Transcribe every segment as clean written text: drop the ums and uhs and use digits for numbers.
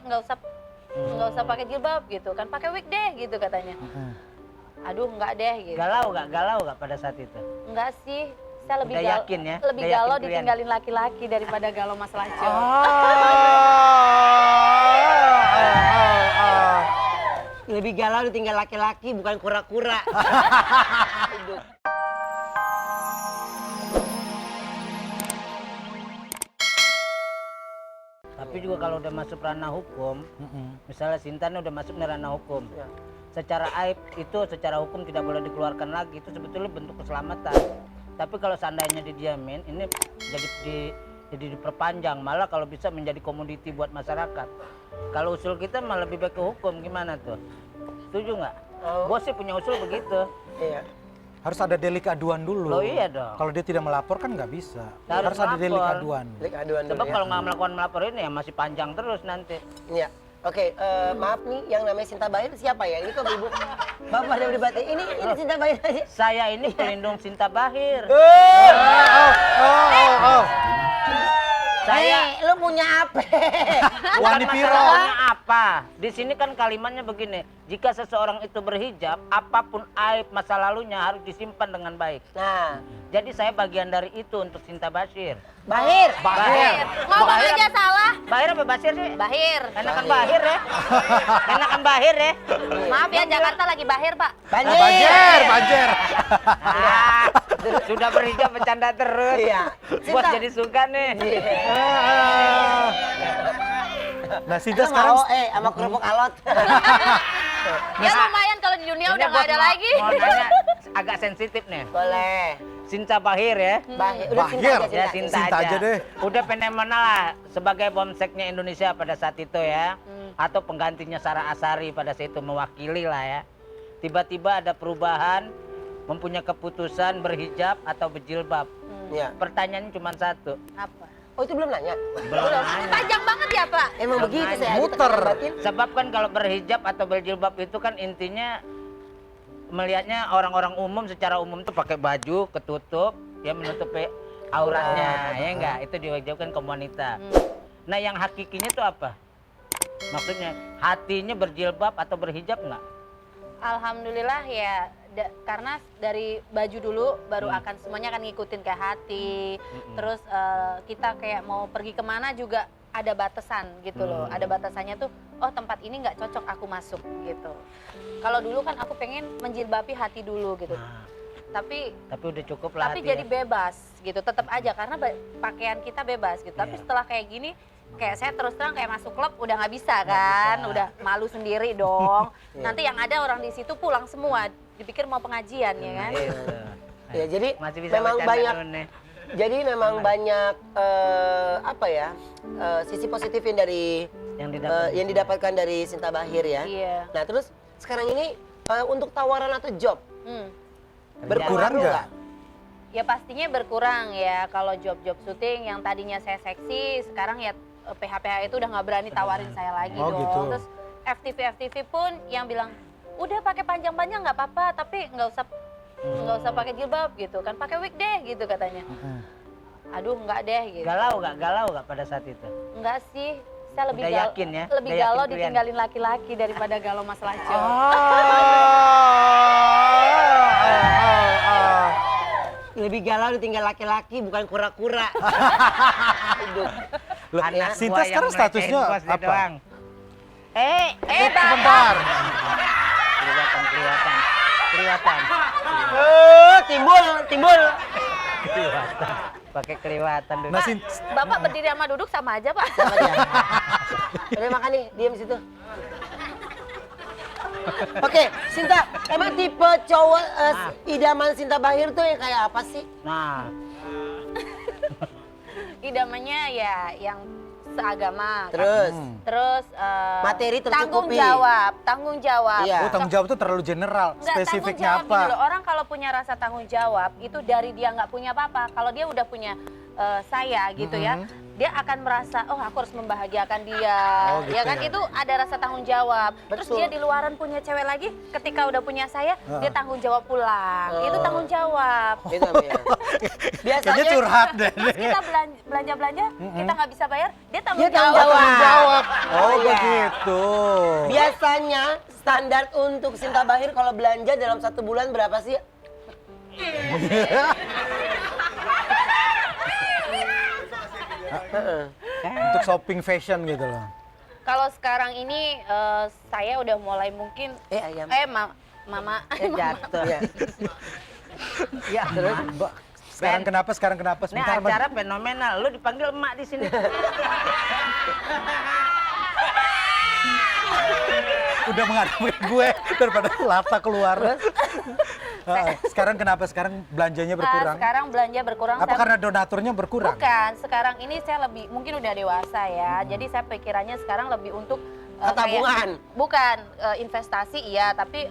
nggak usah pakai jilbab gitu kan, pakai wig deh gitu katanya. Aduh nggak deh gitu. Galau nggak pada saat itu? Enggak sih, saya lebih Udah yakin ya? lebih Udah galau yakin pilihan? ditinggalin laki-laki daripada galau masalah cowok. Lebih galau ditinggal laki-laki bukan kura-kura. Tapi juga kalau udah masuk ranah hukum, misalnya Sintan udah masuk nih ranah hukum, secara aib itu secara hukum tidak boleh dikeluarkan lagi, itu sebetulnya bentuk keselamatan. Tapi kalau seandainya didiamin, ini jadi diperpanjang, malah kalau bisa menjadi komoditi buat masyarakat. Kalau usul kita malah lebih baik ke hukum, gimana tuh? Setuju nggak? Bos sih punya usul begitu. Iya. Harus ada delik aduan dulu. Loh iya dong. Kalau dia tidak melapor kan nggak bisa. Harus Harus ada delik melapor. aduan. Delik aduan dulu Sebab ya. kalau nggak melapor ini ya masih panjang terus nanti. Iya. Oke, maaf nih yang namanya Sinta Bahir siapa ya? Ini kok ibu bapak ada debat ini Sinta Bahir aja. Saya ini pelindung Sinta Bahir. Saya Lu punya apa? bukan Wani Piro. masalahnya apa. Di sini kan kalimatnya begini, jika seseorang itu berhijab, apapun aib masa lalunya harus disimpan dengan baik. Nah, Jadi saya bagian dari itu untuk Sinta Bashir. Bahir. Bahir. Ngomong Bahir aja salah. Bahir apa Bashir sih? Bahir. Enakan Bahir ya. Enakan Bahir ya. Maaf ya, Jakarta lagi bahir, Pak. Banjer. Ah, sudah berhijab bercanda terus. Iya. Bos Sinta. jadi suka nih. Nah, Sinta Lu sekarang mau sama kerupuk alot. Ya lumayan kalau di dunia Ini udah nggak bos ada mau- lagi. Mau nanya agak sensitif nih. Boleh. Sinta Bahir ya. Bahir. Udah Sinta Bahir. aja, Ya Sinta. Sinta Sinta aja deh. Udah fenomenal lah sebagai bomseknya Indonesia pada saat itu ya. Atau penggantinya Sarah Asari pada saat itu mewakili lah ya. Tiba-tiba ada perubahan, mempunyai keputusan berhijab atau berjilbab. Iya. Pertanyaannya cuma satu. Apa? Oh, itu belum nanya. Belum nanya. Panjang banget ya, Pak? Emang Belum begitu nanya. saya aja Muter. tekan batin. Sebab kan kalau berhijab atau berjilbab itu kan intinya melihatnya orang-orang umum secara umum tuh pakai baju ketutup ya menutupi auratnya ya enggak, itu diwajibkan ke wanita. Nah yang hakikinya tuh apa? Maksudnya hatinya berjilbab atau berhijab enggak? Alhamdulillah ya, karena dari baju dulu baru akan semuanya akan ngikutin kayak hati. Terus kita kayak mau pergi kemana juga ada batasan gitu loh. Ada batasannya tuh, oh tempat ini nggak cocok aku masuk gitu. Kalau dulu kan aku pengen menjilbabi hati dulu gitu. Nah, Tapi udah cukup lah tapi hati jadi ya. bebas gitu, tetap aja karena pakaian kita bebas gitu. Tapi Iya. setelah kayak gini, kayak saya terus terang kayak masuk klub udah nggak bisa kan, bisa. udah malu sendiri dong. Iya. Nanti yang ada orang di situ pulang semua, dipikir mau pengajian ya kan. Gitu. Ya, jadi Masih bisa memang bercanda banyak dulu nih. Jadi memang banyak apa ya sisi positifin dari Yang didapatkan dari Sinta Bahir ya. Iya. Nah terus sekarang ini untuk tawaran atau job Berkurang berpengaruh nggak? Ya pastinya berkurang ya kalau job-job syuting yang tadinya saya seksi, sekarang ya PH-PH itu udah nggak berani tawarin saya lagi Oh, dong. gitu. Terus FTV pun yang bilang udah pakai panjang-panjang nggak apa-apa, tapi nggak usah pakai jilbab gitu kan, pakai wig deh gitu katanya. Aduh nggak deh gitu. Galau nggak pada saat itu? Enggak sih, saya lebih Udah yakin ya? lebih Udah yakin galau pilihan? ditinggalin laki-laki daripada galau masalah cowok. lebih galau ditinggal laki-laki bukan kura-kura. Loh, Anak Sinta gua yang sekarang statusnya ngelecehin bos dia apa? doang. Sebentar. Kelihatan. Timbul. Kelihatan. Pakai kelihatan dulu. Nah, Bapak berdiri sama duduk sama aja Pak. Sama dia. Udah makan nih, diam di situ. Oke, Sinta, emang tipe cowok idaman Sinta Bahir tuh yang kayak apa sih? Nah, Idamannya ya yang seagama. Terus materi tanggung tercukupi. jawab. Iya. oh, tanggung jawab itu terlalu general. Nggak, Spesifiknya tanggung jawab apa? gini loh, orang kalau punya rasa tanggung jawab itu dari dia nggak punya apa-apa. Kalau dia udah punya saya gitu ya, dia akan merasa oh aku harus membahagiakan dia, Oh, gitu ya kan ya. itu ada rasa tanggung jawab. Terus Betul. dia di luaran punya cewek lagi, ketika udah punya saya dia tanggung jawab pulang. Itu tanggung jawab. Itu namanya. Kayaknya Biasanya curhat deh. Terus kita belanja, kita nggak bisa bayar, dia tanggung Dia tanggung jawab. jawab. Jawab. Oh, Oh, iya. begitu. biasanya standar untuk Sinta Bahir kalau belanja dalam 1 bulan berapa sih? Untuk shopping fashion gitu loh. Kalau sekarang ini saya udah mulai mungkin Ayam. mama Jatuh. Iya. Ya, terus Sekarang kenapa? Sekarang kenapa? ini Sebentar, Mas. acara fenomenal. Lu dipanggil emak di sini. Udah menghadapi gue daripada lata keluar. Sekarang kenapa? Sekarang belanjanya berkurang? sekarang belanja berkurang. Apa saya- karena donaturnya berkurang? Bukan, sekarang ini saya lebih mungkin udah dewasa ya. Jadi saya pikirannya sekarang lebih untuk Ketabungan. bukan investasi iya, tapi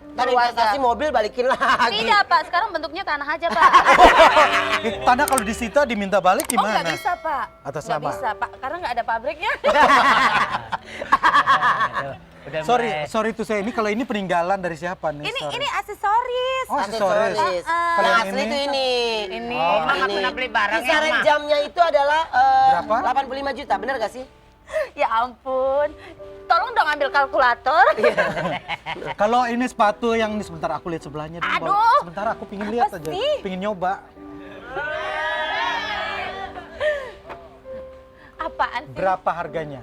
Tadi investasi mobil balikin lagi. Tidak Pak, sekarang bentuknya tanah aja Pak. Tanah kalau disita diminta balik Oh nggak gimana? bisa Pak. Atas Nggak nama? bisa Pak, karena nggak ada pabriknya. Udah Sorry tuh saya ini kalau ini peninggalan dari siapa nih? ini Sorry. ini aksesoris. Oh, aksesoris. Yang Kalau yang asli ini? itu ini. Ini. Oh, Mak nggak pernah beli barang ya, Kisaran Mak? jamnya itu adalah Berapa? 85 juta, benar gak sih? Ya ampun. Tolong dong ambil kalkulator. Kalau ini sepatu yang ini sebentar aku lihat sebelahnya dulu. Bang. Aduh. Sebentar aku pingin lihat Apa aja. sih? Pingin nyoba. Apaan sih? Berapa harganya?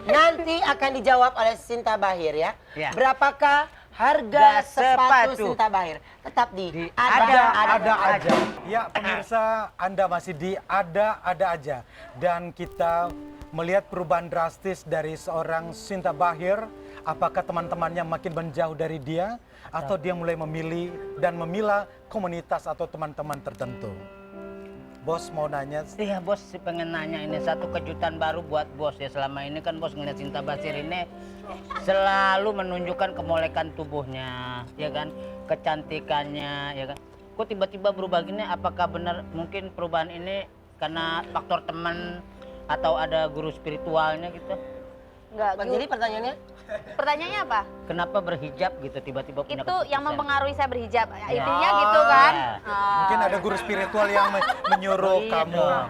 Nanti akan dijawab oleh Sinta Bahir ya. Ya. Berapakah harga sepatu sepatu. Sinta Bahir? Tetap di Ada aja. Ya pemirsa, Anda masih di ada aja. Dan kita melihat perubahan drastis dari seorang Sinta Bahir. Apakah teman-temannya makin menjauh dari dia? Atau dia mulai memilih dan memilah komunitas atau teman-teman tertentu? Bos mau nanya, Iya bos sih pengen nanya ini satu kejutan baru buat bos ya. Selama ini kan bos ngeliat Sinta Bahir ini selalu menunjukkan kemolekan tubuhnya, ya kan, kecantikannya, ya kan. Kok tiba-tiba berubah gini? Apakah benar mungkin perubahan ini karena faktor teman atau ada guru spiritualnya gitu? Enggak, Jadi pertanyaannya? pertanyaannya apa? Kenapa berhijab gitu tiba-tiba punya Itu yang keputusan? mempengaruhi saya berhijab. Intinya Ya. gitu kan? Ya. mungkin ada guru spiritual yang menyuruh Iya kamu. dong.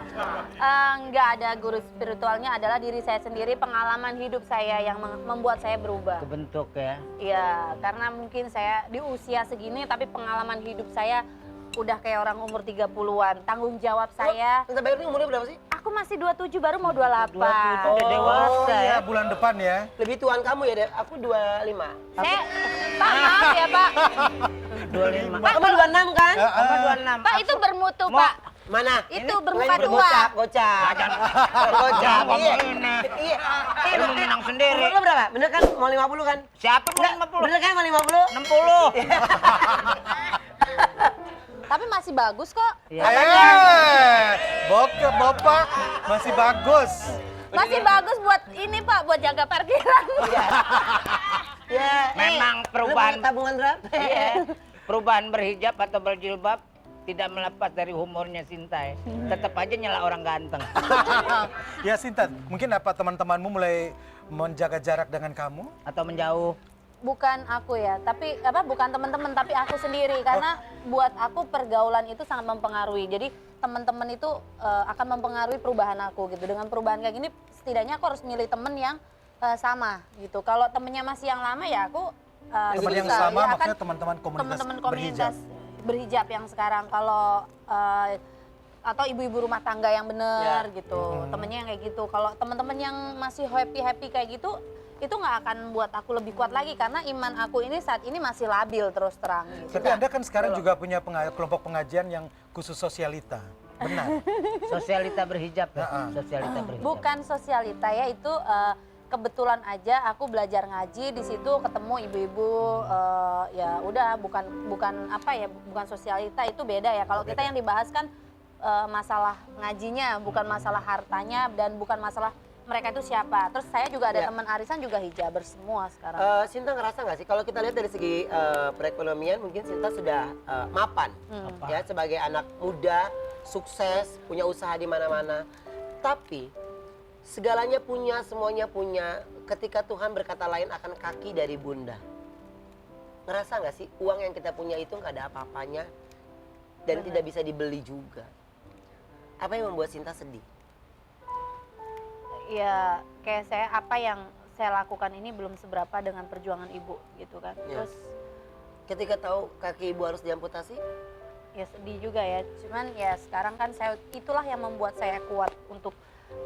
Enggak ada guru spiritualnya, adalah diri saya sendiri, pengalaman hidup saya yang membuat saya berubah. Kebentuk ya. Iya, karena mungkin saya di usia segini tapi pengalaman hidup saya udah kayak orang umur 30-an. Tanggung jawab saya, Sinta Bahir ini umurnya berapa sih? aku masih 27 baru mau 28. 27 udah dewasa Ya ya. bulan depan ya. Lebih tuan kamu ya, Dep? Aku 25. Saya, Pak maaf ya Pak. 25. Kamu 26 kan? Apa 26? Pak itu bermutu Mau- Pak. Mana? Itu Ini bermuka dua. gocap, gocap. Gocap, Jangan iya. ini. Iya. Lu mau menang sendiri. Umur lo berapa? Bener kan? Mau 50 kan? Siapa mau Enggak, 50? bener kan mau 50? 60. Tapi masih bagus kok. Iya. Bokep bapak masih bagus. Masih bagus buat ini Pak, buat jaga parkiran. Ya. Memang Lo perubahan punya tabungan berapa? Iya. Perubahan berhijab atau berjilbab tidak melepas dari humornya Sinta ya. Tetap aja nyela orang ganteng. Ya Sinta, mungkin apa teman-temanmu mulai menjaga jarak dengan kamu? Atau menjauh. Bukan aku ya, tapi bukan teman-teman, tapi aku sendiri, karena buat aku pergaulan itu sangat mempengaruhi. Jadi teman-teman itu akan mempengaruhi perubahan aku gitu. Dengan perubahan kayak gini, setidaknya aku harus milih temen yang sama gitu. Kalau temennya masih yang lama ya aku Teman yang susah. sama Ya, maksudnya teman-teman komunitas teman-teman berhijab. komunitas berhijab yang sekarang. Kalau atau ibu-ibu rumah tangga yang bener gitu, temennya yang kayak gitu. Kalau teman-teman yang masih happy kayak gitu, itu nggak akan buat aku lebih kuat lagi, karena iman aku ini saat ini masih labil terus terang gitu. Tapi Anda kan sekarang juga punya kelompok pengajian yang khusus sosialita. Benar. Sosialita berhijab ya. Heeh. Sosialita berhijab. Bukan sosialita ya, itu kebetulan aja aku belajar ngaji di situ, ketemu ibu-ibu, ya udah bukan apa ya, bukan sosialita, itu beda ya. Kalau kita yang dibahas kan masalah ngajinya, bukan masalah hartanya, dan bukan masalah mereka itu siapa. Terus saya juga ada Ya. teman arisan juga hijaber semua sekarang. Sinta ngerasa nggak sih kalau kita lihat dari segi perekonomian mungkin Sinta sudah mapan ya sebagai anak muda, sukses, punya usaha di mana-mana. Tapi segalanya punya, semuanya punya. Ketika Tuhan berkata lain akan kaki dari bunda. Ngerasa nggak sih uang yang kita punya itu nggak ada apa-apanya dan tidak bisa dibeli juga. Apa yang membuat Sinta sedih? Ya kayak saya, apa yang saya lakukan ini belum seberapa dengan perjuangan ibu gitu kan. Ya. Terus Ketika tahu kaki ibu harus diamputasi, ya sedih juga ya, cuman ya sekarang kan saya, itulah yang membuat saya kuat untuk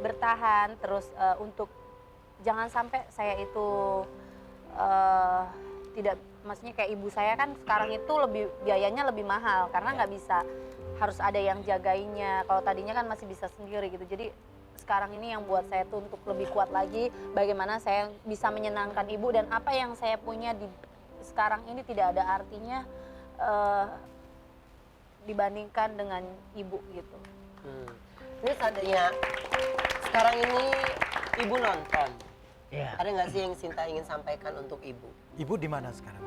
bertahan terus, untuk jangan sampai saya itu tidak, maksudnya kayak ibu saya kan sekarang itu lebih biayanya lebih mahal karena nggak bisa, harus ada yang jagainya. Kalau tadinya kan masih bisa sendiri gitu. Jadi sekarang ini yang buat saya tuh untuk lebih kuat lagi, bagaimana saya bisa menyenangkan ibu, dan apa yang saya punya di sekarang ini tidak ada artinya dibandingkan dengan ibu gitu. Ini seandainya sekarang ini ibu nonton, Iya. ada nggak sih yang Sinta ingin sampaikan untuk ibu? Ibu di mana sekarang?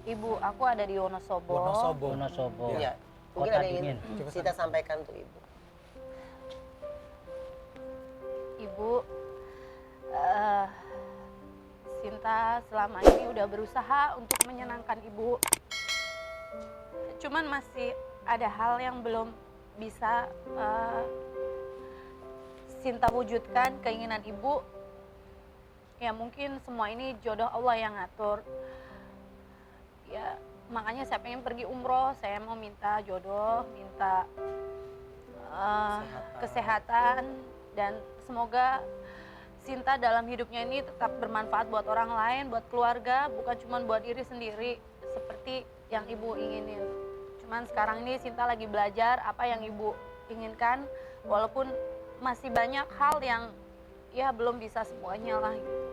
Ibu, aku ada di Wonosobo. Wonosobo. Wonosobo. Iya. Mungkin Kota ada yang dingin. ingin Sinta sampaikan untuk ibu. Ibu, Sinta selama ini udah berusaha untuk menyenangkan ibu. Cuman masih ada hal yang belum bisa Sinta wujudkan, keinginan ibu. Ya mungkin semua ini jodoh Allah yang ngatur. Ya makanya saya pengen pergi umroh, saya mau minta jodoh, minta kesehatan, dan semoga Sinta dalam hidupnya ini tetap bermanfaat buat orang lain, buat keluarga, bukan cuma buat diri sendiri seperti yang ibu inginin. Cuman sekarang ini Sinta lagi belajar apa yang ibu inginkan, walaupun masih banyak hal yang ya belum bisa semuanya lah gitu.